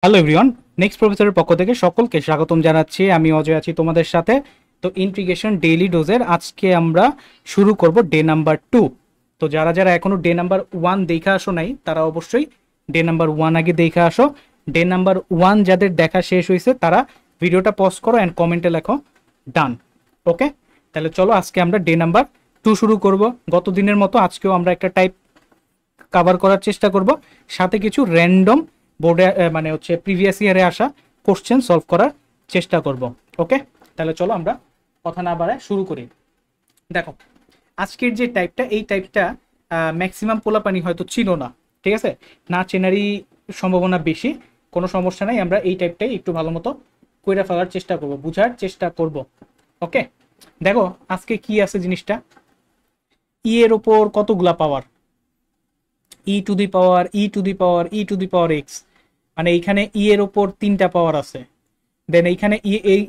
Hello everyone, next প্রফেসরের পক্ষ থেকে সকলকে স্বাগতম জানাচ্ছি। আমি অজয় আছি তোমাদের সাথে। তো ইন্টিগ্রেশন ডেইলি ডোজের আজকে আমরা শুরু করব ডে নাম্বার 2। তো যারা যারা এখনো ডে নাম্বার 1 দেখে আসো নাই তারা অবশ্যই ডে নাম্বার 1 আগে দেখে আসো। ডে নাম্বার 1 যাদের দেখা শেষ হয়েছে তারা ভিডিওটা পজ করো অ্যান্ড কমেন্টে লেখো ডান। ওকে, তাহলে চলো আজকে আমরা ডে নাম্বার 2 শুরু করব। গত দিনের মতো আজকেও আমরা একটা টাইপ কভার করার চেষ্টা করব, সাথে কিছু র্যান্ডম বোর্ডে মানে হচ্ছে প্রিভিয়াস ইয়ারে আসা কোশ্চেন সলভ করার চেষ্টা করব। ওকে, তাহলে চলো আমরা কথা না বাড়ায় শুরু করি। দেখো, আজকের যে টাইপটা, এই টাইপটা ম্যাক্সিমাম পোলাপানি হয়তো ছিল না, ঠিক আছে, না চেনারই সম্ভাবনা বেশি। কোনো সমস্যা নাই, আমরা এই টাইপটাই একটু ভালো মতো কইরা ফেলার চেষ্টা করব, বুঝার চেষ্টা করব। ওকে, দেখো আজকে কি আছে জিনিসটা। ই এর ওপর কতগুলা power, e to the power e to the power e to the power x, মানে এইখানে ই এর ওপর 3টা পাওয়ার আছে। দেন এইখানে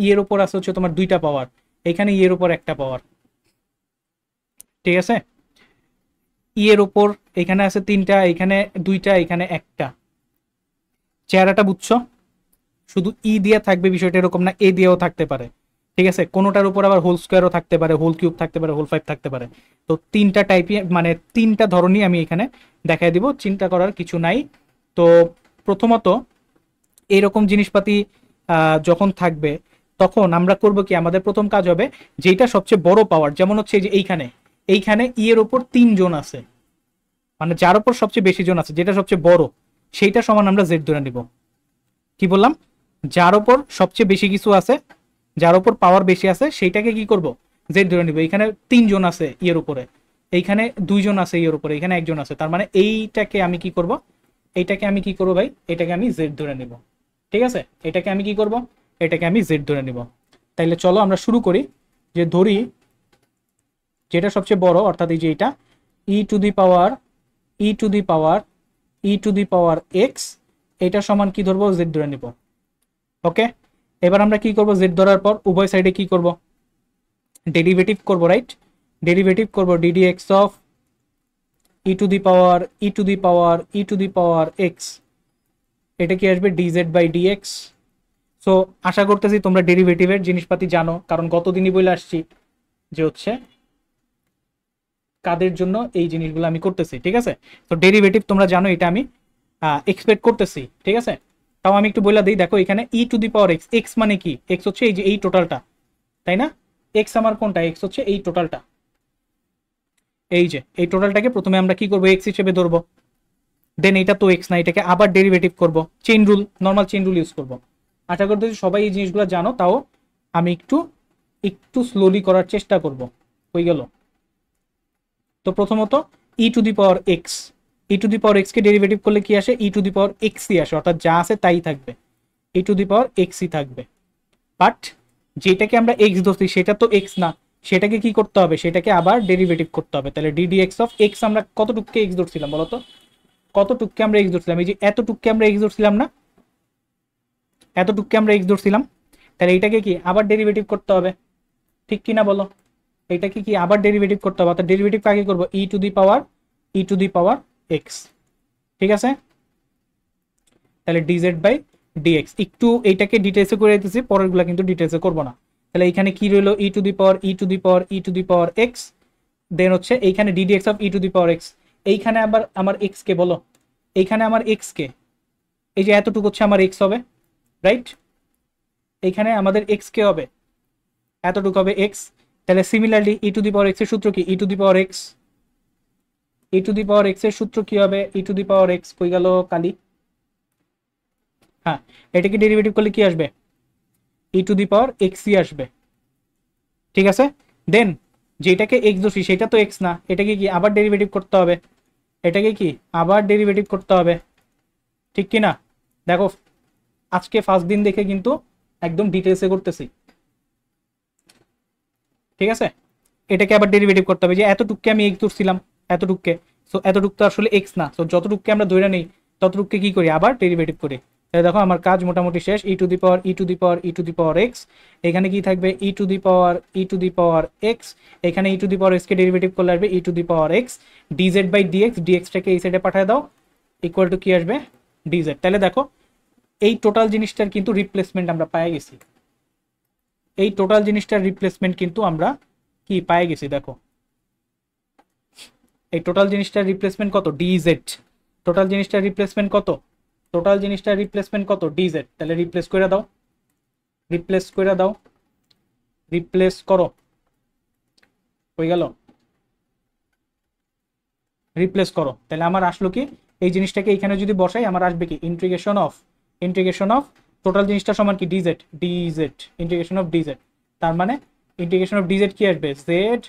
ই এর ওপর আছে হচ্ছে তোমার 2টা পাওয়ার, এইখানে ই এর ওপর একটা পাওয়ার, ঠিক আছে। ই এর ওপর এখানে আছে 3টা, এখানে 2টা, এখানে একটা। চেহারাটা বুঝছো? শুধু ই দিয়ে থাকবে বিষয়টা এরকম না, এ দিয়েও থাকতে পারে, ঠিক আছে। কোনোটার উপর আবার হোল স্কোয়ারও থাকতে পারে, হোল কিউব থাকতে পারে, হোল 5 থাকতে পারে। তো 3টা টাইপই, মানে 3টা ধরনই আমি এখানে দেখাই দিব, চিন্তা করার কিছু নাই। তো প্রথমত এইরকম জিনিসপাতি যখন থাকবে তখন আমরা করব কি, আমাদের প্রথম কাজ হবে যেটা সবচেয়ে বড় পাওয়ার, যেমন হচ্ছে যে এইখানে এইখানে ই এর ওপর 3 জন আছে, মানে যার উপর সবচেয়ে বেশি জন আছে, যেটা সবচেয়ে বড়, সেইটা সমান আমরা জেড ধরে নিব। কি বললাম? যার উপর সবচেয়ে বেশি কিছু আছে, যার উপর পাওয়ার বেশি আছে, সেইটাকে কি করব, জেড ধরে নিব। এখানে 3 জন আছে ইয়ের উপরে, এইখানে 2 জন আছে ইয়ের উপরে, এখানে 1 জন আছে, তার মানে এইটাকে আমি কি করব, এইটাকে আমি কি করব ভাই, এটাকে আমি জেড ধরে নিব, ঠিক আছে। এটাকে আমি কি করব, এটাকে আমি জেড ধরে নিব। তাইলে চলো আমরা শুরু করি। যে ধরি যেটা সবচেয়ে বড়, অর্থাৎ এই যে এটা e to the power e to the power e to the power x, এটা সমান কি ধরবো, জেড ধরে নিব। ওকে, এবার আমরা কি করব, জেড ধরার পর উভয় সাইডে কি করব, ডেরিভেটিভ করব, রাইট। ডেরিভেটিভ করব DD x of e to the power e to the power e to the power x, এটা কি আসবে ডিজেড বাই ডিএক্স। সো আশা করতেছি তোমরা ডেরিভেটিভের জিনিসপাতি জানো, কারণ গতদিনই বলে আসছি যে হচ্ছে কাদের জন্য এই জিনিসগুলো আমি করতেছি, ঠিক আছে। তো ডেরিভেটিভ তোমরা জানো, এটা আমি এক্সপেক্ট করতেছি, ঠিক আছে। তাও আমি একটু বলে দিই, দেখো এখানে e to the power x, x মানে কি, এক্স হচ্ছে এই যে এই টোটালটা, তাই না। এক্স আমার কোনটা, এক্স হচ্ছে এই টোটালটা, এই যে এই টোটালটাকে প্রথমে আমরা কি করবো, এক্স হিসেবে ধরবো। দেন এটা তো এক্স না, এটাকে আবার ডেরিভেটিভ করব, chain rule, normal chain rule use করব। আশা করতেছি সবাই এই জিনিসগুলো জানো, তাও আমি একটু একটু স্লোলি করার চেষ্টা করব। হয়ে গেল। তো প্রথমত e to the power x, e to the power x কে ডেরিভেটিভ করলে কি আসে, ই টু দি পাওয়ার এক্সই আসে, অর্থাৎ যা আছে তাই থাকবে, ই টু দি পাওয়ার এক্সই থাকবে। বাট যেটাকে আমরা এক্স ধরছি সেটা তো এক্স না, সেটাকে কি করতে হবে, সেটাকে আবার ডেরিভেটিভ করতে হবে। তাহলে ডিডি এক্স অফ এক্স, আমরা কতটুককে এক্স ধরছিলাম বলতো, কতটুককে আমরা এক্স ধরছিলাম, এই যে এতটুককে আমরা এক্স ধরছিলাম না, এতটুককে আমরা এক্স ধরছিলাম। তাহলে এইটাকে কি আবার ডেরিভেটিভ করতে হবে, ঠিক কি না বলো। এটাকে কি আবার ডেরিভেটিভ করতে হবে, অর্থাৎ ডেরিভেটিভ কাকে করবো, ই টু দি পাওয়ার এক্স, ঠিক আছে। তাহলে ডিজেড বাই ডিএক্স, একটু এইটাকে ডিটেলসে করে দিতেছি, পরেরগুলো কিন্তু ডিটেলসে করবো না। তাহলে এখানে কি রইলো, e to the power e to the power e to the power x, then হচ্ছে এইখানে d d x of e to the power x. এইখানে আবার আমার এক্স কে বলো, এইখানে আমার এক্স কে, এই যে এতটুকু হচ্ছে আমার এক্স হবে, রাইট। এইখানে আমাদের এক্স কে হবে, এতটুকু হবে এক্স। তাহলে similarly e to the power x এর সূত্র কি, e to the power x, e to the power x এর সূত্র কি হবে, ই টু দি পাওয়ার এক্স, কই গেল কালি, হ্যাঁ, এটাকে ডেরিভেটিভ করলে কি আসবে, ই টু দি পাওয়ার এক্সই আসবে, ঠিক আছে। দেন যেটাকে এক্স দোষী সেটা তো এক্স না, এটাকে কি আবার ডেরিভেটিভ করতে হবে, এটাকে কি আবার ডেরিভেটিভ করতে হবে, ঠিক কি না। দেখো আজকে ফার্স্ট দিন দেখে কিন্তু একদম ডিটেলসে করতেছি, ঠিক আছে। এটাকে আবার ডেরিভেটিভ করতে হবে, যে এতটুককে আমি এক্স ধরছিলাম, এতটুককে, সো এতটুক তো আসলে এক্স না, সো যতটুককে আমরা ধরে নেই ততটুককে কি করি, আবার ডেরিভেটিভ করি। তাহলে দেখো আমার কাজ মোটামুটি শেষ, e to the power e to the power e to the power x, এখানে কি থাকবে, e to the power e to the power x, এখানে e to the power x কে ডেরিভেটিভ করলে আসবে e to the power x, d z by d x, ডিএক্সটাকে এই সাইডে পাঠিয়ে দাও, ইকুয়াল টু কি আসবে, ডিজেড। তাহলে দেখো এই টোটাল জিনিসটার কিন্তু রিপ্লেসমেন্ট আমরা পেয়ে গেছি, এই টোটাল জিনিসটার রিপ্লেসমেন্ট কিন্তু আমরা কি পেয়ে গেছি দেখো, এই টোটাল জিনিসটার রিপ্লেসমেন্ট কত ডিজেড, টোটাল জিনিসটার রিপ্লেসমেন্ট কত, টোটাল জিনিসটার রিপ্লেসমেন্ট কত ডিজেড। তাহলে রিপ্লেস করে দাও, রিপ্লেস করে দাও, রিপ্লেস করো, হয়ে গেল, রিপ্লেস করো। তাহলে আমার আসলো কি, এই জিনিসটাকে এখানে যদি বসাই আমার আসবে কি ইন্টিগ্রেশন অফ টোটাল জিনিসটা সমান কি DZ, DZ integration of DZ. তার মানে ইন্টিগ্রেশন অফ ডিজেড কি আসবে জেড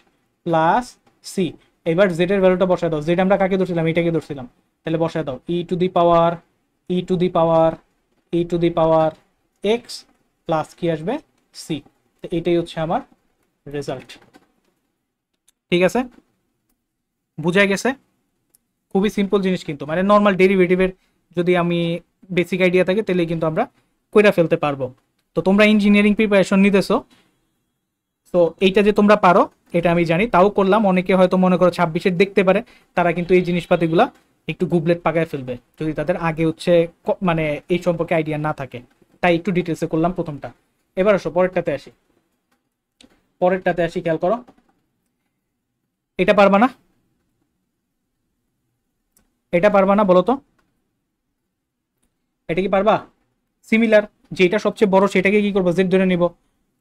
প্লাস সি। এবার জেড এর ভ্যালুটা বসায় দাও, জেড আমরা কাকে ধরছিলাম, এটাকে ধরছিলাম, তাহলে বসায় দাও e to the power e to the power e to the power x plus কি আসবে সি। তো এটাই হচ্ছে আমার রেজাল্ট। ঠিক আছে, বুঝা গেছে? খুবই সিম্পল জিনিস কিন্তু, মানে নর্মাল ডেরিভেটিভের যদি আমি বেসিক আইডিয়া থাকে তাহলে কিন্তু আমরা কইরা ফেলতে পারবো। তো তোমরা ইঞ্জিনিয়ারিং প্রিপারেশন নিতেছো, তো এইটা যে তোমরা পারো এটা আমি জানি, তাও করলাম। অনেকে হয়তো মনে করো 26-এর দেখতে পারে, তারা কিন্তু এই জিনিসপাতিগুলা একটু গুবলেট পাকায় ফেলবে যদি তাদের আগে হচ্ছে মানে এই সম্পর্কে আইডিয়া না থাকে, তাই একটু ডিটেলসে করলাম প্রথমটা। এবার আসো পরেরটাতে আসি, পরেরটাতে আসি, খেয়াল করো। এটা পারবা না, এটা পারবা না বলো তো, এটা কি পারবা? সিমিলার, যেটা সবচেয়ে বড় সেটাকে কি করবো জেড ধরে নিব,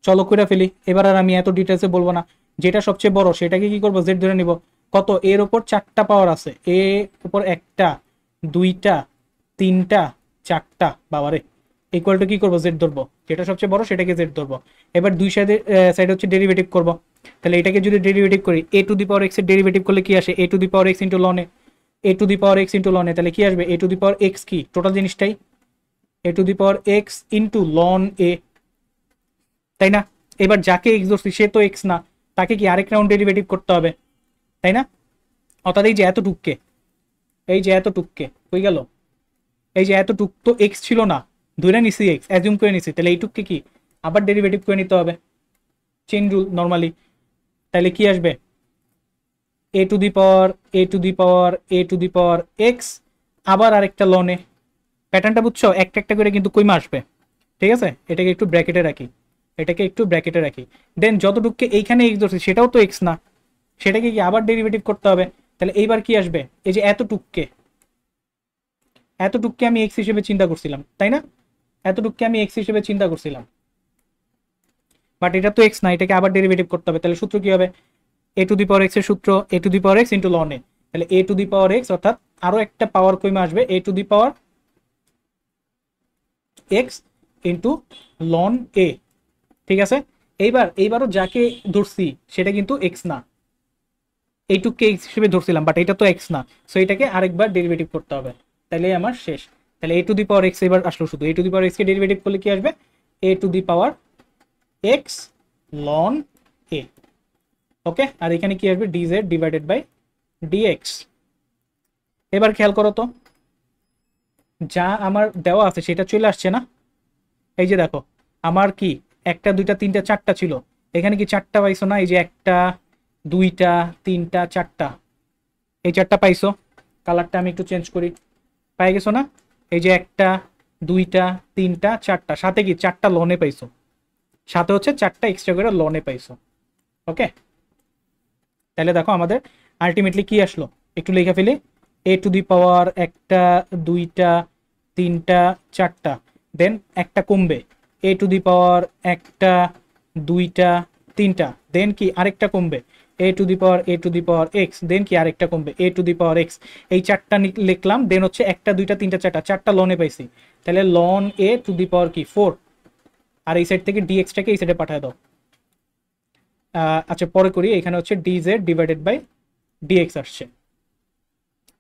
চলো করে ফেলি। এবার আর আমি এত ডিটেলসে বলবো না, যেটা সবচেয়ে বড় সেটাকে কি করবো জেড ধরে নিব। কত, এর উপর 4টা পাওয়ার আছে, এর উপর 1টা 2টা 3টা 4টা, বাবারে, ইকুয়াল টু কি করবো জেড ধরবো, যেটা সবচেয়ে বড় সেটাকে জেড ধরবো। এবার দুই সাইডে হচ্ছে ডেরিভেটিভ করব। তাহলে এটাকে যদি ডেরিভেটিভ করি, a to the power x এর ডেরিভেটিভ করলে কি আসে, a to the power x into ln a, a to the power x into ln a, তাহলে কি আসবে a to the power x কি টোটাল জিনিসটাই a to the power x into ln a, তাই না? এবার যাকে এক্স ধরছি সে তো এক্স না, তাকে কি আরেক রাউন্ড ডেরিভেটিভ করতে হবে, তাই না? অর্থাৎ এই যে এতটুককে, এই যে এতটুককে হয়ে গেল, এই যে এতটুক তো এক্স ছিল না, ধরে নিছি এক্স, অ্যাজিউম করে নিছি, তাহলে এইটুককে কি আবার ডেরিভেটিভ করে নিতে হবে, চেইন রুল নর্মালি। তাহলে কি আসবে a to the power a to the power a to the power x, আবার আরেকটা লনে। প্যাটার্নটা বুঝছো, একটা একটা করে কিন্তু কইমা আসবে। ঠিক আছে, এটাকে একটু ব্র্যাকেটে রাখি, এটাকে একটু ব্র্যাকেটে রাখি। দেন যতটুককে এইখানে এক্স ধরছি সেটাও তো এক্স না, সেটাকে কি আবার ডেরিভেটিভ করতে হবে। তাহলে এইবার কি আসবে, এই যে এতটুককে, এতটুককে আমি এক্স হিসেবে চিন্তা করছিলাম, তাই না? এতটুককে আমি এক্স হিসেবে চিন্তা করছিলাম, বাট এটা তো এক্স না, এটাকে আবার ডেরিভেটিভ করতে হবে। তাহলে সূত্র কি হবে, এ টু দি পাওয়ার এক্স এর সূত্র a to the power x into ln a. তাহলে a to the power x অর্থাৎ আরো একটা পাওয়ার কইমা আসবে, a to the power x into ln a. ঠিক আছে, এইবারও যাকে ধরছি সেটা কিন্তু এক্স না, এইটুককে এক্স হিসেবে ধরছিলাম, বাট এটা তো এক্স না, সো এটাকে আরেকবার ডেরিভেটিভ করতে হবে, তাহলে আমার শেষ। তাহলে a to the power x এবার আসলো, শুধু a to the power x কে ডেরিভেটিভ করলে কি আসবে, a to the power x ln a. Okay, আর এখানে কি আসবে ডিজেড ডিভাইডেড বাই ডিএক্স। এবার খেয়াল করো তো, যা আমার দেওয়া আছে সেটা চলে আসছে না, এই যে দেখো আমার কি 1টা 2টা 3টা 4টা ছিল, এখানে কি 4টা পাইছো না, এই যে 1টা 2টা 3টা 4টা, এই 4টা পাইছো। কালারটা আমি একটু চেঞ্জ করি, পাই গেছো না, এই যে 1টা 2টা 3টা 4টা, সাথে কি 4টা লনে পাইছো, সাথে হচ্ছে 4টা এক্সট্রা করে লনে পাইছো। ওকে, তাহলে দেখো আমাদের আলটিমেটলি কি আসলো, একটু লেখা ফেলি, এ টু দি পাওয়ার 1টা 2টা 3টা 4টা, দেন একটা কমবে, এ টু দি পাওয়ার 1টা 2টা 3টা, দেন কি আরেকটা কমবে, a to the power a to the power x, then কি আরেকটা কমবে a to the power x. এই 4টা লিখলাম, দেন হচ্ছে 1টা 2টা 3টা 4টা, 4টা লনে পাইছি, তাহলে লন এ টু দি পাওয়ার কি 4। আর এই সাইড থেকে ডিএক্সটাকে এই সাইডে পাঠায় দাও। আচ্ছা পরে করি, এখানে হচ্ছে ডিজেড ডিভাইডেড বাই ডিএক্স আসছে,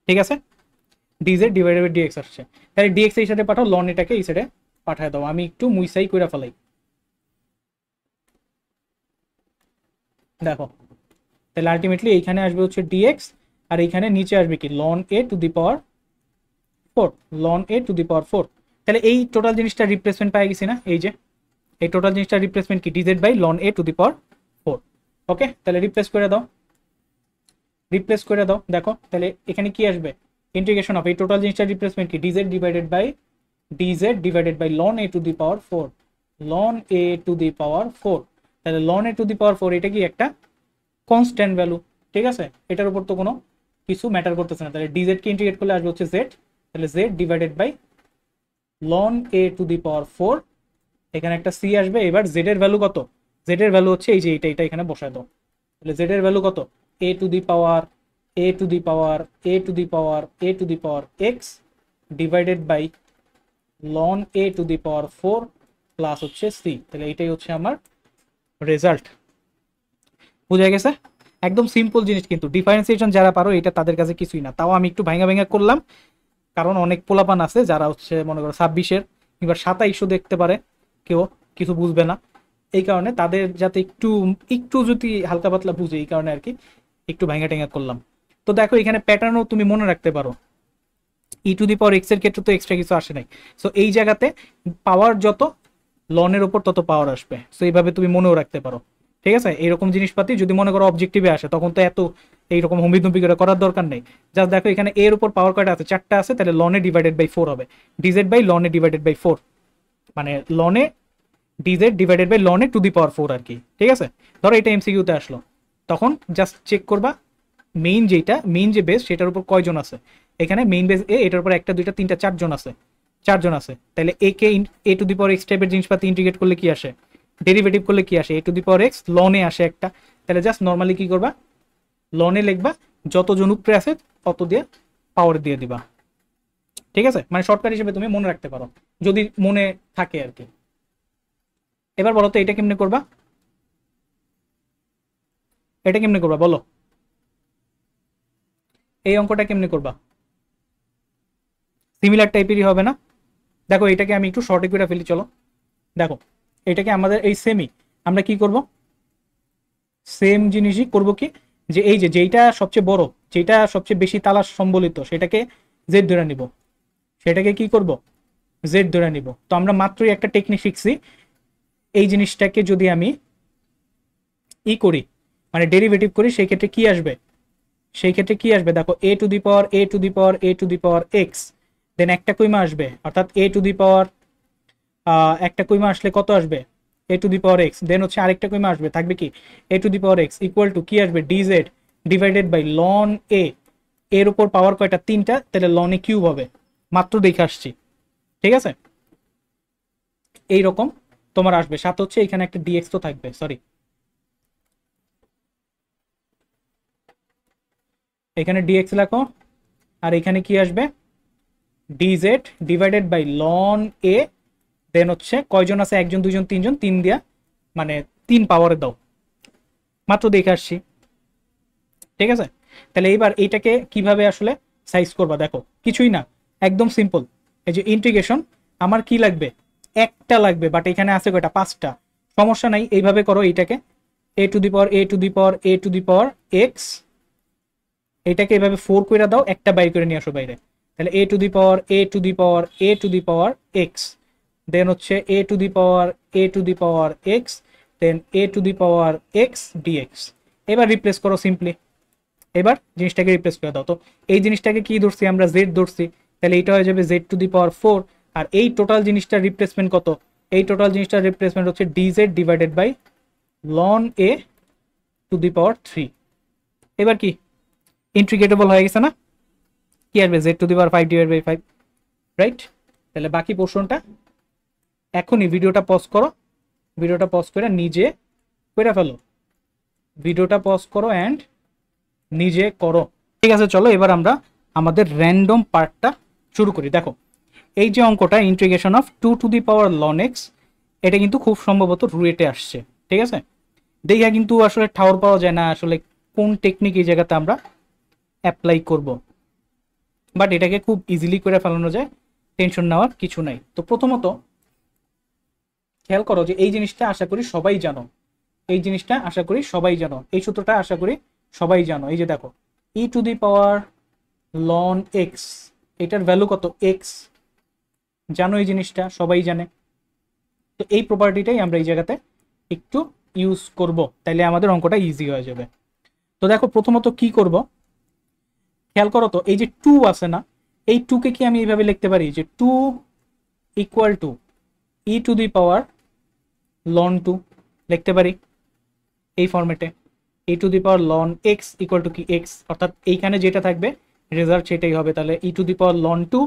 ঠিক আছে, ডিজেড ডিভাইডেড বাই ডিএক্স আসছে। তাহলে ডিএক্স এই সাইডে পাঠাও, লন এটাকে এই সাইডে পাঠায় দাও। আমি একটু মুইসাই কইরা ফেলাই, দেখো তাহলে আলটিমেটলি এইখানে আসবে হচ্ছে ডিএক্স, আর এইখানে নিচে আসবে কি ln a to the power 4, ln a to the power 4। তাহলে এই টোটাল জিনিসটা রিপ্লেসমেন্ট পাই গেছি না, এই যে এই টোটাল জিনিসটা রিপ্লেসমেন্ট কি d z by ln a to the power 4। Okay, তাহলে রিপ্লেস করে দাও, রিপ্লেস করে দাও, দেখো তাহলে এখানে কি আসবে ইন্টিগ্রেশন অফ এই টোটাল জিনিসটা রিপ্লেসমেন্ট কি d z divided by d z divided by ln a to the power 4, ln a to the power 4। তাহলে loan a to the power 4 এটা কি একটা কনস্ট্যান্ট ভ্যালু, ঠিক আছে, এটার উপর তো কোনো কিছু ম্যাটার করতেছে না। তাহলে ডিজেড কে ইন্টিগ্রেট করলে আসবে হচ্ছে জেড, তাহলে Z divided by ln a to the power 4, এখানে একটা সি আসবে। এবার জেড এর ভ্যালু কত, জেড এর ভ্যালু হচ্ছে এই যে এটা এখানে বসায় দাও। তাহলে জেড এর ভ্যালু কত, a to the power a to the power a to the power a to the power x divided by ln a to the power 4 plus হচ্ছে সি। তাহলে এইটাই হচ্ছে আমার রেজাল্ট। বুঝা গেছে? একদম সিম্পল জিনিস, কিন্তু ডিফারেন্সিয়েশন যারা পারো এটা তাদের কাছে কিছুই না। তাও আমি একটু ভাঙা ভাঙা করলাম, কারণ অনেক পোলাপান আছে যারা হচ্ছে মনে করো 26-এর কিংবা 27-ও দেখতে পারে, কেউ কিছু বুঝবে না। এই কারণে তাদের যাতে একটু একটু যদি হালকা পাতলা বুঝে, এই কারণে আর কি একটু ভাঙা টেঙ্গা করলাম। তো দেখো এখানে প্যাটার্নও তুমি মনে রাখতে পারো, ই টু দি পাওয়ার এক্স এর ক্ষেত্রে তো এক্সট্রা কিছু আসে নাই। সো এই জায়গাতে পাওয়ার যত, লনের উপর তত পাওয়ার আসবে। সো এইভাবে তুমি মনেও রাখতে পারো, ঠিক আছে। এইরকম জিনিসপাতি যদি মনে করো অবজেক্টিভে আসে, তখন তো এত এইরকম হম্বিতম্বি করে করার দরকার নেই। জাস্ট দেখো এখানে এর উপর পাওয়ার কয়টা আছে, 4টা আছে, তাহলে লনে ডিভাইডেড বাই 4 হবে, ডিজেড বাই লনে ডিভাইডেড বাই 4, মানে লনে ডিজেড ডিভাইডেড বাই লনে টু দি পাওয়ার 4 আর কি, ঠিক আছে। ধরো এটা এমসিকিউতে আসলো, তখন জাস্ট চেক করবা মেইন যেটা, মেইন যে বেস সেটার উপর কয়জন আছে। এখানে মেইন বেস এ, এটার উপর একটা দুইটা তিনটা চারজন আছে, চারজন আছে। তাহলে এ কে এ টু দি পাওয়ার এক্স টাইপের জিনিসপাতি ইন্টিগ্রেট করলে কি আসে, ডেরিভেটিভ করলে কি আসে, a to the power x লনে আসে একটা। তাহলে জাস্ট নর্মালি কি করবা, লনে লিখবা, যতজন উপরে আছে তত দিয়ে পাওয়ার দিয়ে দিবা, ঠিক আছে। মানে শর্টকাট হিসেবে তুমি মনে রাখতে পারো যদি মনে থাকে আর কি। এবার বলো তো এটা কেমনে করবা, এটা কেমনে করবা বলো, এই অঙ্কটা কেমনে করবা? সিমিলার টাইপেরই হবে না? দেখো এটাকে আমি একটু শর্টে করে ফেলি, চলো দেখো এটাকে আমাদের এই সেমই আমরা কি করব, সেম জিনিসই করব কি, যে এই যে যেইটা সবচেয়ে বড়, যেটা সবচেয়ে বেশি তালা সম্বলিত সেটাকে জেড ধরে নিব, সেটাকে কি করব, জেড ধরে নিব। তো আমরা মাত্রই একটা টেকনিক শিখছি, এই জিনিসটাকে যদি আমি ই করি, মানে ডেরিভেটিভ করি, সেই ক্ষেত্রে কি আসবে, সেই ক্ষেত্রে কি আসবে দেখো, a to the power a to the power a to the power x, then একটা কইমা আসবে, অর্থাৎ এ টু দি পাওয়ার একটা কইমা আসলে কত আসবে, a to the power x, then হচ্ছে আরেকটা কইমা আসবে, থাকবে কি a to the power x equal to কি আসবে, d z divided by ln a, এর উপর পাওয়ার কয়টা, তিনটা, তাহলে লন এ কিউব হবে, মাত্র দেখে আসছি, ঠিক আছে। এইরকম তোমার আসবে, সাথে হচ্ছে এখানে একটা ডিএক্স তো থাকবে, সরি এখানে ডিএক্স লেখো, আর এখানে কি আসবে, ডিজেড ডিভাইডেড বাই লন এ, দেন হচ্ছে কয়জন আছে, একজন দুইজন তিনজন, তিন দিয়া মানে 3 পাওয়ারে দাও, মাত্র দেখে আসছি, ঠিক আছে। তাহলে এইবার এইটাকে কিভাবে আসলে সাইজ করবা, দেখো কিছুই না, একদম সিম্পল। এই যে ইন্টিগ্রেশন, আমার কি লাগবে, একটা লাগবে, বাট এখানে আছে কয়টা, 5টা, সমস্যা নাই, এইভাবে করো এইটাকে, a to the power a to the power a to the power x, এটাকে এভাবে 4 করে দাও, একটা বাইর করে নিয়ে আসো বাইরে। তাহলে a to the power a to the power a to the power x, then হচ্ছে a to the power a to the power x, then a to the power x d x. এবার রিপ্লেস করো simply, এবার জিনিসটাকে replace করে দাও। তো এই জিনিসটাকে কি ধরছি আমরা, জেড ধরছি, তাহলে এইটা হয়ে যাবে জেড টু দি পাওয়ার 4, আর এই টোটাল জিনিসটার রিপ্লেসমেন্ট কত, এই টোটাল জিনিসটার রিপ্লেসমেন্ট হচ্ছে d z divided by ln a to the power 3। এবার কি ইন্টিগ্রেটেবল হয়ে গেছে না, কি আসবে, z to the power 5 divide by 5, right. তাহলে বাকি পোর্শনটা এখনই ভিডিওটা পজ করো, ভিডিওটা পজ করে নিজে করে ফেলো, ভিডিওটা পজ করো অ্যান্ড নিজে করো, ঠিক আছে। চলো এবার আমরা আমাদের র্যান্ডম পার্টটা শুরু করি। দেখো এই যে অঙ্কটা integration of 2 two the power ln x, এটা কিন্তু খুব সম্ভবত রুয়েটে আসছে, ঠিক আছে। দেখা কিন্তু আসলে ঠাউর পাওয়া যায় না আসলে কোন টেকনিক এই জায়গাতে আমরা অ্যাপ্লাই করব, বাট এটাকে খুব ইজিলি করে ফেলানো যায়, টেনশন নেওয়ার কিছু নাই। তো প্রথমত খেয়াল করো যে এই জিনিসটা আশা করি সবাই জানো, এই জিনিসটা আশা করি সবাই জানো, এই সূত্রটা আশা করি সবাই জানো। এই যে দেখো e to the power ln x, এটার ভ্যালু কত, এক্স, জানো এই জিনিসটা সবাই জানে। তো এই প্রপার্টিটাই আমরা এই জায়গাতে একটু ইউজ করব, তাইলে আমাদের অঙ্কটা ইজি হয়ে যাবে। তো দেখো প্রথমত কি করব, খেয়াল করো তো এই যে 2 আছে না, এই 2 কে কি আমি এইভাবে লিখতে পারি যে 2 equal to e to the power ln 2 লিখতে পারি এই ফরম্যাটে। E to the power ln x equal to কি এক্স, অর্থাৎ এইখানে যেটা থাকবে রেজাল্ট সেটাই হবে। তাহলে e to the power ln 2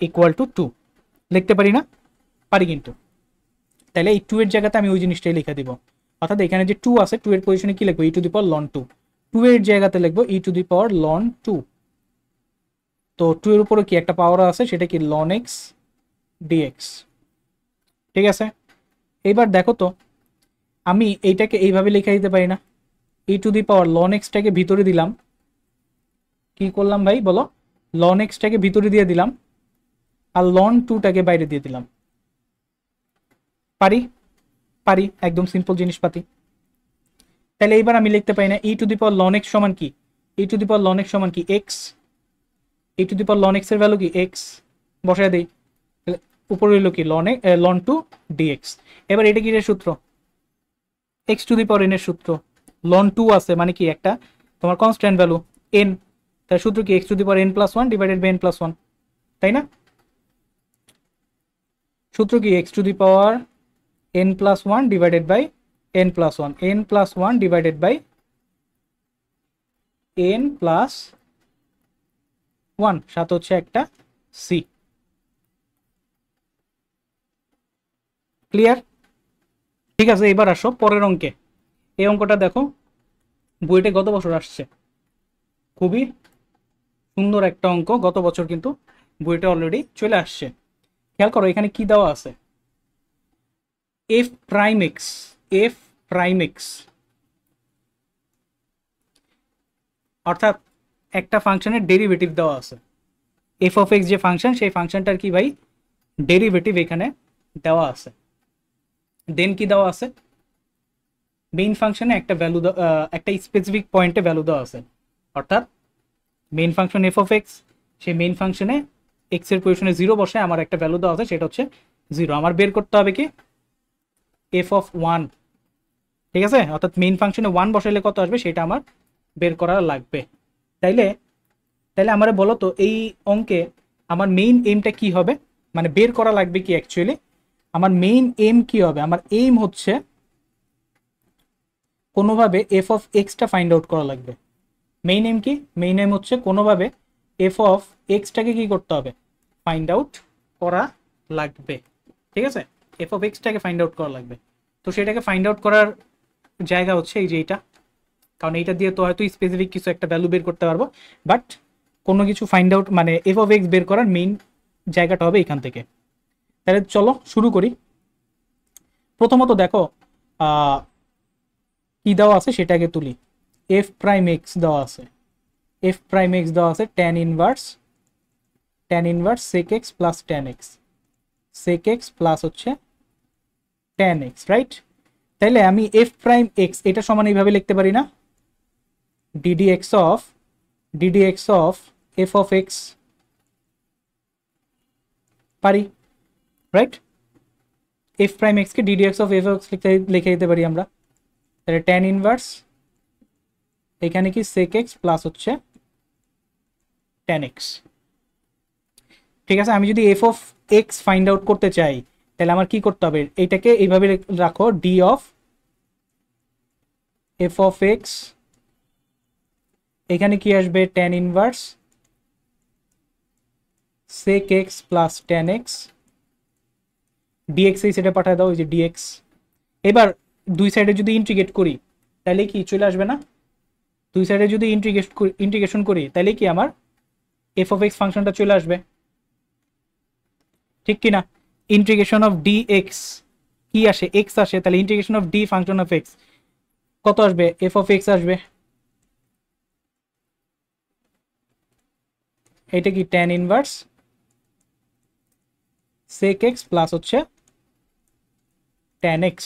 equal to 2 লিখতে পারি না? পারি কিন্তু। তাহলে এই 2 এর জায়গাতে আমি ওই জিনিসটাই লিখে দিব, অর্থাৎ এখানে যে 2 আছে 2 এর পজিশনে কি লিখবো, ই টু দি পাওয়ার লন 2। 2 এর জায়গাতে লিখবো ই টু দি পাওয়ার লন 2। তো 2 এর উপরে কি একটা পাওয়ার আছে, সেটা কি লন এক্স ডিএক্স। ঠিক আছে, এইবার দেখো তো আমি এইটাকে এইভাবে লিখে দিতে পারি না? E to the power loan এক্সটাকে ভিতরে দিলাম, কি করলাম ভাই বলো, লন এক্সটাকে ভিতরে দিয়ে দিলাম আর লন 2টাকে বাইরে দিয়ে দিলাম। পারি? পারি, একদম সিম্পল জিনিসপাতি। তাহলে এইবার আমি লিখতে পারি না e to the power ln x সমান কি, e to the power ln x সমান কি x, e to the power ln x এর ভ্যালু কি এক্স, বসায় দেই। উপরে হইলো কি লন 2 ডিএক্স। এবার এটা কি এর সূত্র, x to the power N এর সূত্র। লন 2 আছে মানে কি একটা তোমার কনস্ট্যান্ট ভ্যালু এন, তার সূত্র কি x to the power n plus 1 divided by n plus 1, তাই না? সূত্র কি x to the power n plus 1 divided by n plus 1, n plus 1 divided by n plus 1, সাথে হচ্ছে একটা সি। ক্লিয়ার? ঠিক আছে, এবার আসো পরের অঙ্কে। এই অঙ্কটা দেখো বইটা গত বছর আসছে, খুবই সুন্দর একটা অঙ্ক, গত বছর কিন্তু বইটা অলরেডি চলে আসছে। খেয়াল করো এখানে কি দেওয়া আছে, F prime x, F prime x অর্থাৎ একটা ফাংশনের ডেরিভেটিভ দেওয়া আছে। এফ অফ এক্স যে ফাংশন, সেই ফাংশনটার কি ভাই ডেরিভেটিভ এখানে দেওয়া আছে। দেন কি দেওয়া আছে, মেইন ফাংশনে একটা ভ্যালু, একটা স্পেসিফিক পয়েন্টে ভ্যালু দেওয়া আছে, অর্থাৎ main function F of x, সেই মেইন ফাংশনে এক্স এর পজিশনে 0 বসে আমার একটা ভ্যালু দেওয়া আছে, সেটা হচ্ছে 0। আমার বের করতে হবে কি এফ অফ 1, ঠিক আছে, অর্থাৎ মেইন ফাংশনে 1 বসাইলে কত আসবে সেটা আমার বের করা লাগবে। তাইলে তাইলে আমার বলো তো এই অঙ্কে আমার মেইন এমটা কি হবে, মানে বের করা লাগবে কি অ্যাকচুয়ালি আমার মেইন এম কি হবে। আমার এম হচ্ছে কোনোভাবে F of extra find out করা লাগবে। মেইন এম কি, মেইন এম হচ্ছে কোনোভাবে এফ অফ এক্সটাকে কি করতে হবে, ফাইন্ড আউট করা লাগবে। ঠিক আছে, এফ অফ এক্সটাকে ফাইন্ড আউট করা লাগবে। তো সেটাকে ফাইন্ড আউট করার জায়গা হচ্ছে এই যে এইটা, কারণ এইটা দিয়ে তো হয়তো স্পেসিফিক কিছু একটা ভ্যালু বের করতে পারবো, বাট কোনো কিছু ফাইন্ড আউট মানে এফ অফ এক্স বের করার মেইন জায়গাটা হবে এখান থেকে। তাহলে চলো শুরু করি। প্রথমত দেখো কি দেওয়া আছে সেটাকে তুলি। এফ প্রাইম এক্স দেওয়া আছে, এফ প্রাইম এক্স দেওয়া আছে tan inverse sec x plus tan x, sec x plus হচ্ছে ট্যান এক্স, রাইট? তাইলে আমি এফ প্রাইম এক্স এটা সমান এইভাবে লিখতে পারি না, d d x of f of x, পারি, রাইট? এফ প্রাইম এক্স কে d d x of f x লিখে দিতে পারি আমরা। তাহলে ট্যান ইনভার্স এখানে কি সেক এক্স প্লাস হচ্ছে ট্যান এক্স। ঠিক আছে, আমি যদি f of x find out করতে চাই তাহলে আমার কি করতে হবে, এইটাকে এইভাবে রাখো, d of f of x, এখানে কি আসবে tan inverse sec x plus tan x, dx এই সাইডে পাঠায় দাও, ওই যে ডিএক্স। এবার দুই সাইডে যদি ইন্টিগ্রেট করি তাহলে কি চলে আসবে না, দুই সাইডে যদি ইন্টিগ্রেশন করি তাহলে কি আমার এফ অফ এক্স ফাংশনটা চলে আসবে, ঠিক কিনা? ইন্টিগ্রেশন অফ ডি এক্স কি আসে, এক্স আসে, তাহলে integration of d function of x কত আসবে, এফ অফ এক্স আসবে। এটা কি tan inverse sec x plus হচ্ছে ট্যান এক্স।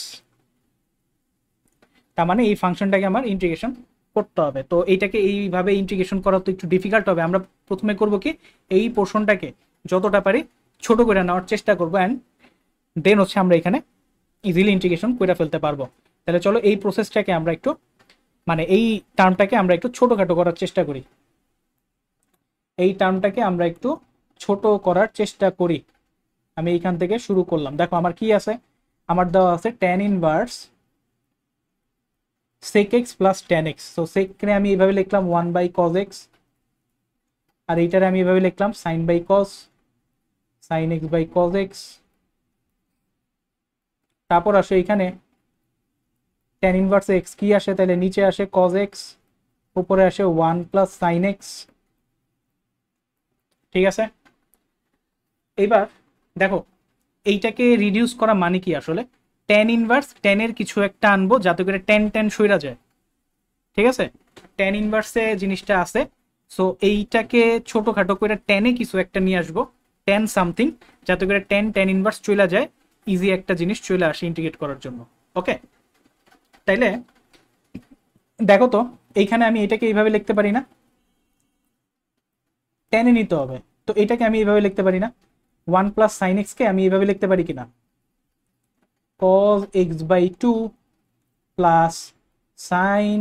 তার মানে এই ফাংশনটাকে আমার ইন্টিগ্রেশন করতে হবে। তো এইটাকে এইভাবে ইন্টিগ্রেশন করা তো একটু ডিফিকাল্ট হবে। আমরা প্রথমে করব কি এই পোর্শনটাকে যতটা পারি ছোট করে নেওয়ার চেষ্টা করবো, অ্যান্ড দেন হচ্ছে আমরা এখানে ইজিলি ইন্টিগ্রেশন করে ফেলতে পারবো। তাহলে চলো এই প্রসেসটাকে আমরা একটু মানে এই টার্মটাকে আমরা একটু ছোটোখাটো করার চেষ্টা করি, এই টার্মটাকে আমরা একটু ছোট করার চেষ্টা করি। আমি এইখান থেকে শুরু করলাম। দেখো আমার কি আছে, আমার দেওয়া আছে tan inverse sec x plus tan x। So সেকরে আমি এইভাবে লিখলাম 1/cos x, আর এইটারে আমি এইভাবে লিখলাম sin x by cos x। তারপর আসে এখানে tan ইনভার্স x কি আসে, তাহলে নিচে আসে cos x, উপরে আসে 1 প্লাস sin x। ঠিক আছে, এবার দেখো এইটাকে রিডিউস করা মানে কি আসলে, tan ইনভার্স tan এর কিছু একটা আনবো যাতে করে tan tan সইরা যায়। ঠিক আছে, tan ইনভার্সে জিনিসটা আছে, সো এইটাকে ছোটখাটো করে tan এ কিছু একটা নিয়ে আসবো, tan সামথিং, যাতে করে tan ইনভার্স চলে যায়, ইজি একটা জিনিস চলে আসে ইন্টিগ্রেট করার জন্য। ওকে, তাইলে দেখো তো এইখানে আমি এটাকে এইভাবে লিখতে পারি না, tan এ নিতে হবে, তো এটাকে আমি এইভাবে লিখতে পারি না, 1 প্লাস সাইন এক্স কে আমি এইভাবে লিখতে পারি কিনা, cos x by 2 plus sine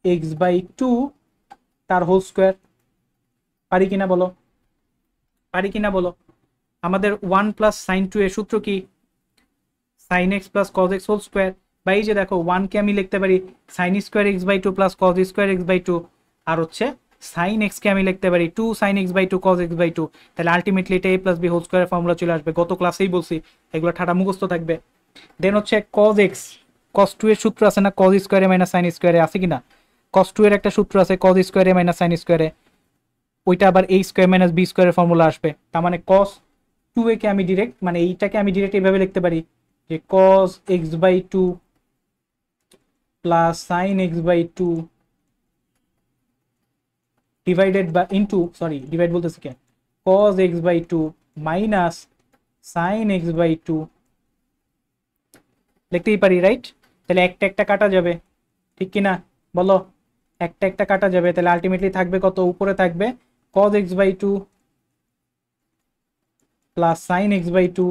x by 2 তার হোল স্কোয়ার, পারি কিনা বলো, পারি কিনা বলো। আমাদের 1 প্লাস সাইন 2 এর সূত্র কি, sine x plus cos x whole square, বা এই যে দেখো 1 কে আমি লিখতে পারি sine square x by 2 plus cos square x by 2, আর হচ্ছে সাইন এক্স কে আমি লিখতে পারি 2 sine x by 2 cos x by 2। তাহলে আলটিমেটলি এটা a plus b whole square formula চলে আসবে, গত ক্লাসেই বলছি, এগুলো ঠাটা মুখস্থ থাকবে। দেন হচ্ছে কজ এক্স, কজ 2 এর সূত্র আছে না, কজ স্কোয়ারে মাইনাস সাইন স্কোয়ারে, আছে কিনা, কজ 2 এর একটা সূত্র আছে কজ স্কোয়ারে মাইনাস সাইন স্কোয়ারে, ওইটা আবার a স্কোয়ার মাইনাস বি স্কোয়ারের ফর্মুলা আসবে। তার মানে কজ 2 এ কে আমি ডিরেক্ট, মানে এইটাকে আমি ডিরেক্ট এইভাবে লিখতে পারি যে cos x by 2 plus sine x by 2 divided বা ইনটু, সরি ডিভাইড বলতেছি কে, cos x by 2 minus sine x by 2 লিখতেই পারি, রাইট। তাহলে একটা একটা কাটা যাবে, ঠিক কিনা বলো, একটা একটা কাটা যাবে, তাহলে আলটিমেটলি থাকবে কত, উপরে থাকবে cos x by 2 plus sine x by 2,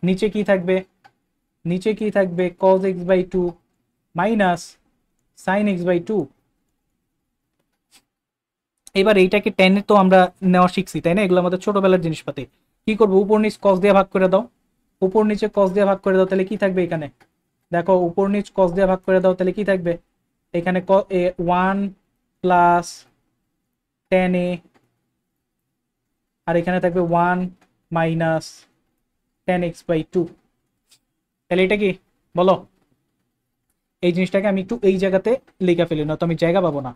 নিচে কি থাকবে, নিচে কি থাকবে cos x by 2 minus sine x by 2। এবার এইটাকে টেনে তো আমরা নেওয়া শিখছি তাই না, এগুলো আমাদের ছোটবেলার জিনিসপাতি। কি করবো, উপর নিচ cos দিয়ে ভাগ করে দাও, উপর নিচে cos দিয়ে ভাগ করে দাও, তাহলে কি থাকবে এখানে, দেখো উপর নিচ cos দিয়ে ভাগ করে দাও, তাহলে কি থাকবে এখানে 1 প্লাস tan a, আর এখানে থাকবে 1 মাইনাস tan x বাই 2। তাহলে এটা কি বলো, এই জিনিসটাকে আমি একটু এই জায়গাতে লেখা ফেলি, না তো আমি জায়গা পাবো না।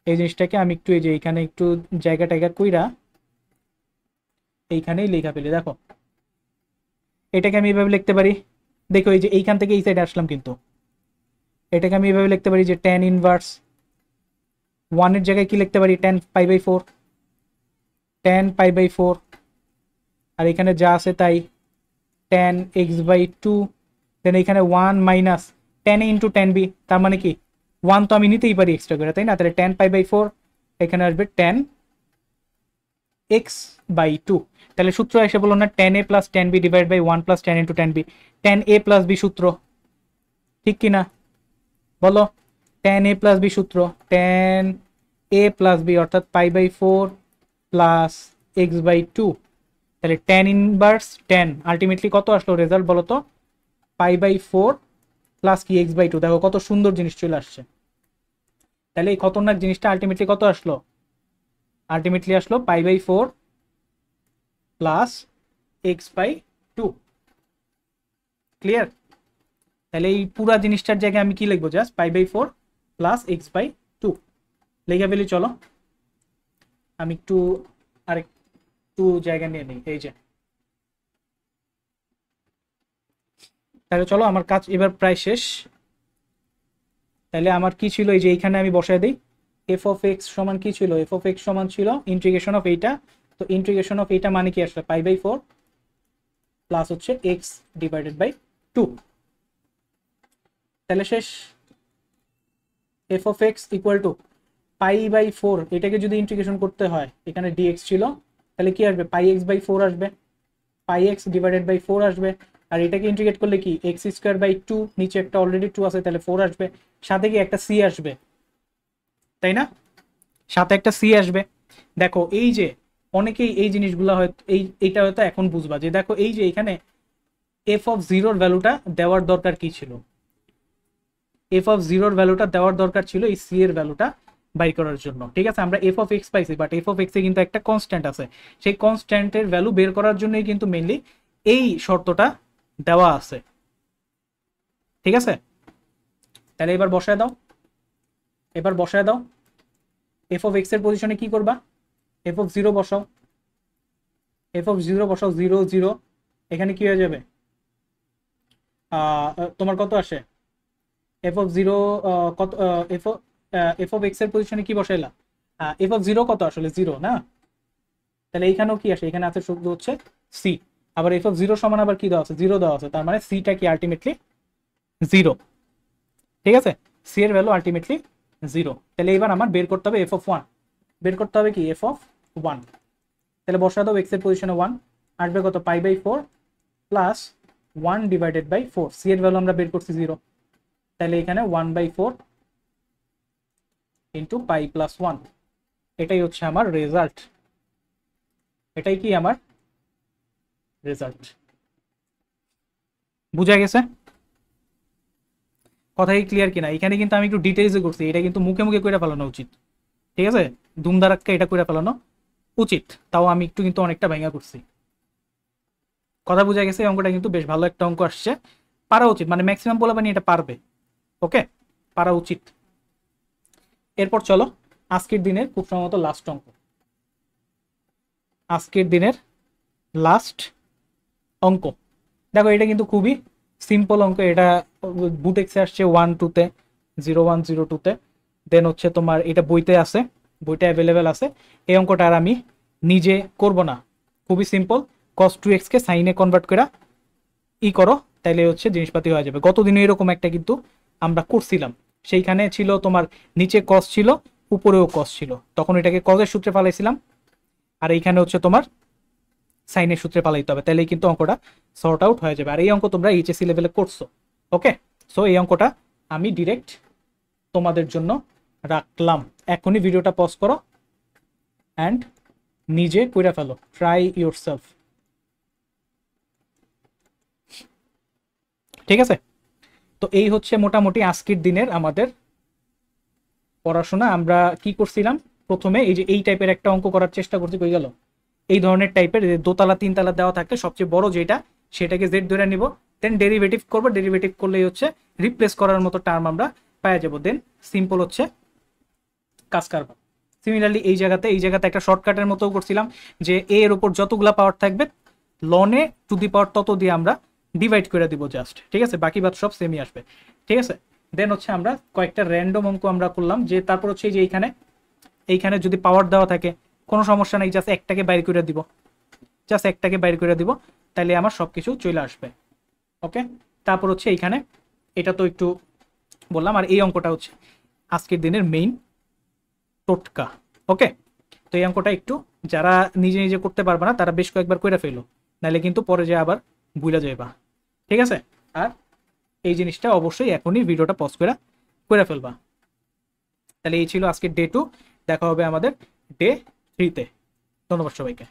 এই জিনিসটাকে আমি একটু এই যে এইখানে একটু জায়গা টায়গা কইরা এইখানেই লেখা ফেলি। দেখো এটাকে আমি এইভাবে লিখতে পারি, দেখো এই যে এইখান থেকে এই সাইডে আসলাম, কিন্তু এটাকে আমি এইভাবে লিখতে পারি যে tan ইনভার্স 1 এর জায়গায় কি লিখতে পারি, tan pi by 4, tan pi by 4, আর এখানে যা আছে তাই tan x বাই 2, দেন এখানে 1 minus tan a into tan b, তার মানে কি 1 তো আমি নিতেই পারি এক্সট্রা করে তাই না, তাহলে tan পাই বাই 4, এখানে আসবে tan x বাই 2। তাহলে সূত্র এসে বলো না tan a plus tan b divide by 1 plus tan into tan b, tan a plus b সূত্র, ঠিক কিনা বলো, tan a প্লাস b সূত্র, tan a প্লাস b অর্থাৎ pi by 4 plus x by 2। তাহলে tan ইনভার্স tan আলটিমেটলি কত আসলো result বলো তো, পাই বাই 4 প্লাস কি x বাই 2। দেখো কত সুন্দর জিনিস চলে আসছে। তাহলে এই খতরনাক জিনিসটা আলটিমেটলি কত আসলো, আলটিমেটলি আসলো pi by 4 plus x by 2। Clear, তাহলে এই পুরা জিনিসটার জায়গায় আমি কি লিখবো, just pi by 4 plus x by 2 লিখে ফেলি। চলো আমি একটু আরেকটু জায়গা নিয়ে নিই, এই যে তাহলে চলো আমার কাজ এবার প্রায় শেষ। তাহলে আমার কি ছিল, এই যে এইখানে আমি বসায় দিই, এফ অফ এক্স সমান কি ছিল, এফ অফ এক্স সমান ছিল ইন্টিগ্রেশন অফ এইটা, তো ইন্টিগ্রেশন অফ এইটা মানে কি আসলে পাই বাই 4 প্লাস হচ্ছে এক্স ডিভাইডেড বাই 2। তাহলে শেষ, f of x equal to pi by 4, এটাকে যদি ইন্টিগ্রেশন করতে হয়, এখানে ডিএক্স ছিল, তাহলে কি আসবে পাই এক্স বাই 4 আসবে, পাই এক্স ডিভাইডেড বাই 4 আসবে, আর এটাকে ইন্টিগ্রেট করলে কি এক্স স্কোয়ার বাই 2, নিচে একটা অলরেডি 2 আছে তাহলে 4 আসবে, সাথে কি একটা সি আসবে তাই না, সাথে একটা সি আসবে। দেখো এই যে অনেকেই এই জিনিসগুলো হয়তো এইটা হয়তো এখন বুঝবা যে দেখো এই যে এখানে এফ অফ জিরোর ভ্যালুটা দেওয়ার দরকার কি ছিল, এফ অফ জিরোর ভ্যালুটা দেওয়ার দরকার ছিল এই সি এর ভ্যালুটা বাই করার জন্য। ঠিক আছে, আমরা এফ অফ এক্স পাইছি, বাট এফ অফ এক্স এ কিন্তু একটা কনস্ট্যান্ট আছে, সেই কনস্ট্যান্টের ভ্যালু বের করার জন্যই কিন্তু মেইনলি এই শর্তটা দেওয়া আছে। ঠিক আছে, তাহলে এবার বসায় দাও, এবার বসায় দাও। এফ অফ এক্স এর পজিশনে কি করবা, এফ অফ জিরো বসাও, এফ অফ জিরো বসাও, জিরো জিরো, এখানে কি হয়ে যাবে, তোমার কত আসে, এফ অফ জিরো কত, এফ অফ এক্স এর পজিশনে কি বসাইলা, এফ অফ জিরো কত আসলে জিরো না, তাহলে এইখানেও কি আসে, এখানে আছে শুধু হচ্ছে সি, আবার এফ অফ জিরো সমান আবার কি দেওয়া আছে, জিরো দেওয়া আছে, তার মানে সিটা কি আলটিমেটলি জিরো। ঠিক আছে, সি এর ভ্যালু আলটিমেটলি জিরো। তাহলে এবার আমার বের করতে হবে এফ অফ ওয়ান, বের করতে হবে কি এফ অফ ওয়ান। তাহলে বসা দাও এক্স এর পজিশনে ওয়ান, আসবে কত pi by four plus one divided by four, c এর ভ্যালু আমরা বের করছি জিরো, তাহলে এখানে one by four into pi plus one, এটাই হচ্ছে আমার রেজাল্ট, এটাই কি আমার রেজাল্ট। বুঝা গেছে কথা কি ক্লিয়ার কিনা? এখানে কিন্তু আমি একটু ডিটেলসে করছি, এটা কিন্তু মুখে মুখে করে ফেলানো উচিত। ঠিক আছে, ধুমধারাক্কা এটা করে ফেলানো উচিত, তাও আমি একটু কিন্তু অনেকটা ভেঙা করছি। কথা বোঝা গেছে? এই অঙ্কটা কিন্তু বেশ ভালো একটা অঙ্ক আসছে, পারা উচিত, মানে ম্যাক্সিমাম পোলাপানি এটা পারবে। ওকে, পারা উচিত। এরপর চলো আজকের দিনের খুব সম্ভবত লাস্ট অঙ্ক, আজকের দিনের লাস্ট অঙ্ক। দেখো এটা কিন্তু খুবই সিম্পল অঙ্ক, এটা বুটেক্সে আসছে 1-2-তে, 0102-তে, দেন হচ্ছে তোমার এটা বইতে আছে, বইটা অ্যাভেলেবেল আছে। এই অঙ্কটা আর আমি নিজে করব না, খুবই সিম্পল, cos 2x কে সাইনে কনভার্ট করে ই করো, তাইলে হচ্ছে জিনিসপাতি হয়ে যাবে। গতদিনে এরকম একটা কিন্তু আমরা করছিলাম, সেইখানে ছিল তোমার নিচে cos ছিল উপরেও cos ছিল, তখন এটাকে cos-এর সূত্রে পালাইছিলাম, আর এইখানে হচ্ছে তোমার সাইনের সূত্রে পালাইতে হবে, তাহলেই কিন্তু অঙ্কটা সর্ট আউট হয়ে যাবে। আর এই অঙ্ক তোমরা এইচএসসি লেভেলে করছো। ওকে, সো এই অঙ্কটা আমি ডিরেক্ট তোমাদের জন্য রাখলাম। এখনই ভিডিওটা পজ করো অ্যান্ড নিজে কইরা ফেলো, ট্রাই ইউর সেলফ। ঠিক আছে, তো এই হচ্ছে মোটামুটি আজকের দিনের আমাদের পড়াশোনা। আমরা কি করছিলাম, প্রথমে এই যে এই টাইপের একটা অঙ্ক করার চেষ্টা করছি, কই গেল, এই ধরনের টাইপের দোতলা তিনতলা দেওয়া থাকলে সবচেয়ে বড় যেটা সেটাকে জেড ধরে নিব, দেন ডেরিভেটিভ করবো, ডেরিভেটিভ করলেই হচ্ছে রিপ্লেস করার মতো টার্ম আমরা পাওয়া যাবো, দেন সিম্পল হচ্ছে কাজ কারবার। সিমিলারলি এই জায়গাতে একটা শর্টকাটের মতো করছিলাম যে এ এর উপর যতগুলা পাওয়ার থাকবে লনে টু দি পাওয়ার তত দিয়ে আমরা ডিভাইড করে দিব জাস্ট। ঠিক আছে, বাকি বাদ সব সেমই আসবে। ঠিক আছে, দেন হচ্ছে আমরা কয়েকটা র্যান্ডম অঙ্ক আমরা করলাম, যে তারপর হচ্ছে যে এইখানে যদি পাওয়ার দেওয়া থাকে কোনো সমস্যা নেই, জাস্ট একটাকে বাইর করে দিব, জাস্ট একটাকে বাইর করে দিব, তাহলে আমার সব কিছু চলে আসবে। ওকে, তারপর হচ্ছে এইখানে এটা তো একটু বললাম, আর এই অঙ্কটা হচ্ছে আজকের দিনের মেইন টোটকা। ওকে, তো এই অঙ্কটা একটু যারা নিজে নিজে করতে পারবে না তারা বেশ কয়েকবার করে ফেলো, নাহলে কিন্তু পরে যে আবার ভুলে যাইবা। ঠিক আছে, আর এই জিনিসটা অবশ্যই এখনই ভিডিওটা পজ করে ফেলবা। তাহলে এই ছিল আজকের ডে 2, দেখা হবে আমাদের ডে 3-তে। ধন্যবাদ সবাইকে।